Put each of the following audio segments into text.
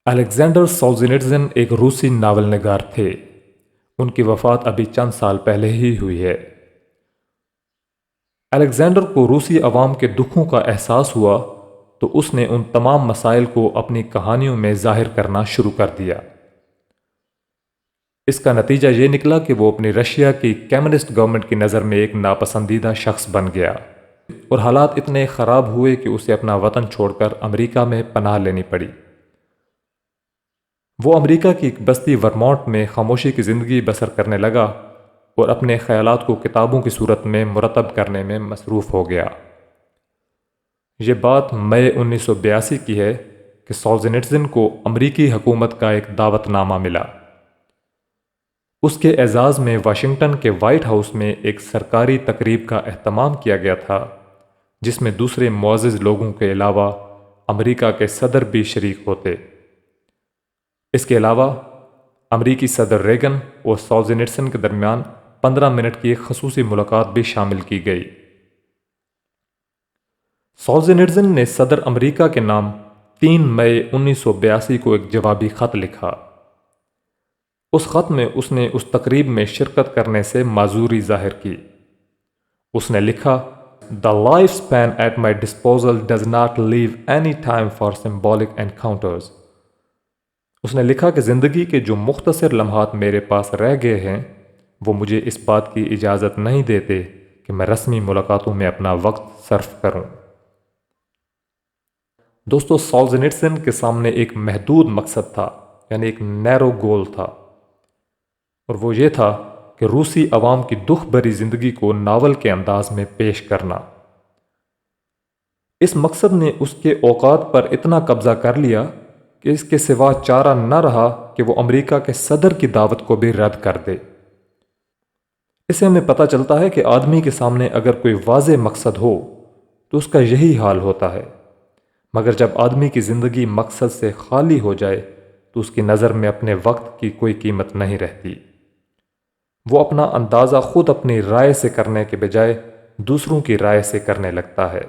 Alexander سولزینٹزن ایک روسی novel نگار تھے۔ ان کی وفات ابھی چند سال پہلے ہی ہوئی ہے۔ الیگزینڈر کو روسی عوام کے دکھوں کا احساس ہوا تو اس نے ان تمام مسائل کو اپنی کہانیوں میں ظاہر کرنا شروع کر دیا۔ اس کا نتیجہ یہ نکلا کہ وہ اپنی رشیا کی کمیونسٹ گورنمنٹ کی نظر میں ایک ناپسندیدہ شخص بن گیا، اور حالات اتنے خراب ہوئے کہ اسے اپنا وطن چھوڑ کر امریکہ میں پناہ لینی پڑی۔ وہ امریکہ کی ایک بستی ورمونٹ میں خاموشی کی زندگی بسر کرنے لگا اور اپنے خیالات کو کتابوں کی صورت میں مرتب کرنے میں مصروف ہو گیا۔ یہ بات مئی 1982 کی ہے کہ سولزینٹزن کو امریکی حکومت کا ایک دعوت نامہ ملا۔ اس کے اعزاز میں واشنگٹن کے وائٹ ہاؤس میں ایک سرکاری تقریب کا اہتمام کیا گیا تھا، جس میں دوسرے معزز لوگوں کے علاوہ امریکہ کے صدر بھی شریک ہوتے۔ اس کے علاوہ امریکی صدر ریگن اور سولزینٹزن کے درمیان 15 منٹ کی ایک خصوصی ملاقات بھی شامل کی گئی۔ سولزینٹزن نے صدر امریکہ کے نام 3 مئی 1982 کو ایک جوابی خط لکھا۔ اس خط میں اس نے اس تقریب میں شرکت کرنے سے معذوری ظاہر کی۔ اس نے لکھا، "The lifespan at my disposal does not leave any time for symbolic encounters." اس نے لکھا کہ زندگی کے جو مختصر لمحات میرے پاس رہ گئے ہیں وہ مجھے اس بات کی اجازت نہیں دیتے کہ میں رسمی ملاقاتوں میں اپنا وقت صرف کروں۔ دوستو، سولزینٹزن کے سامنے ایک محدود مقصد تھا، یعنی ایک نیرو گول تھا، اور وہ یہ تھا کہ روسی عوام کی دکھ بھری زندگی کو ناول کے انداز میں پیش کرنا۔ اس مقصد نے اس کے اوقات پر اتنا قبضہ کر لیا کہ اس کے سوا چارہ نہ رہا کہ وہ امریکہ کے صدر کی دعوت کو بھی رد کر دے۔ اس سے ہمیں پتہ چلتا ہے کہ آدمی کے سامنے اگر کوئی واضح مقصد ہو تو اس کا یہی حال ہوتا ہے، مگر جب آدمی کی زندگی مقصد سے خالی ہو جائے تو اس کی نظر میں اپنے وقت کی کوئی قیمت نہیں رہتی۔ وہ اپنا اندازہ خود اپنی رائے سے کرنے کے بجائے دوسروں کی رائے سے کرنے لگتا ہے۔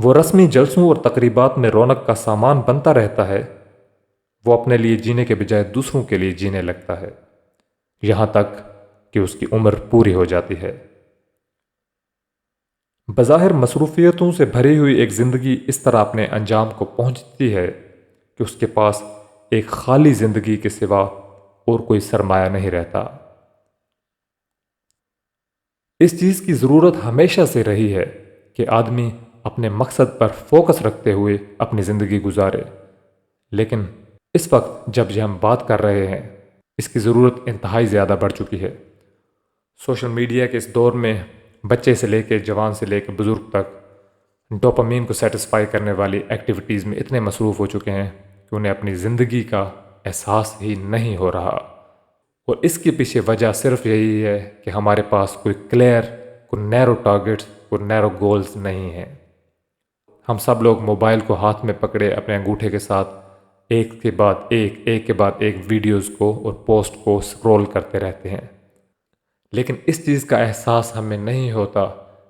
وہ رسمی جلسوں اور تقریبات میں رونق کا سامان بنتا رہتا ہے۔ وہ اپنے لیے جینے کے بجائے دوسروں کے لیے جینے لگتا ہے، یہاں تک کہ اس کی عمر پوری ہو جاتی ہے۔ بظاہر مصروفیتوں سے بھری ہوئی ایک زندگی اس طرح اپنے انجام کو پہنچتی ہے کہ اس کے پاس ایک خالی زندگی کے سوا اور کوئی سرمایہ نہیں رہتا۔ اس چیز کی ضرورت ہمیشہ سے رہی ہے کہ آدمی اپنے مقصد پر فوکس رکھتے ہوئے اپنی زندگی گزارے، لیکن اس وقت جب یہ ہم بات کر رہے ہیں اس کی ضرورت انتہائی زیادہ بڑھ چکی ہے۔ سوشل میڈیا کے اس دور میں بچے سے لے کے جوان سے لے کے بزرگ تک ڈوپامین کو سیٹسفائی کرنے والی ایکٹیویٹیز میں اتنے مصروف ہو چکے ہیں کہ انہیں اپنی زندگی کا احساس ہی نہیں ہو رہا، اور اس کے پیچھے وجہ صرف یہی ہے کہ ہمارے پاس کوئی کلیئر، کوئی نیرو ٹارگٹس، کوئی نیرو گولز نہیں ہیں۔ ہم سب لوگ موبائل کو ہاتھ میں پکڑے اپنے انگوٹھے کے ساتھ ایک کے بعد ایک ویڈیوز کو اور پوسٹ کو سکرول کرتے رہتے ہیں، لیکن اس چیز کا احساس ہمیں نہیں ہوتا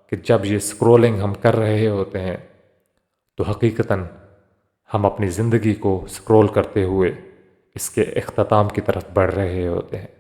کہ جب یہ سکرولنگ ہم کر رہے ہوتے ہیں تو حقیقتاً ہم اپنی زندگی کو سکرول کرتے ہوئے اس کے اختتام کی طرف بڑھ رہے ہوتے ہیں۔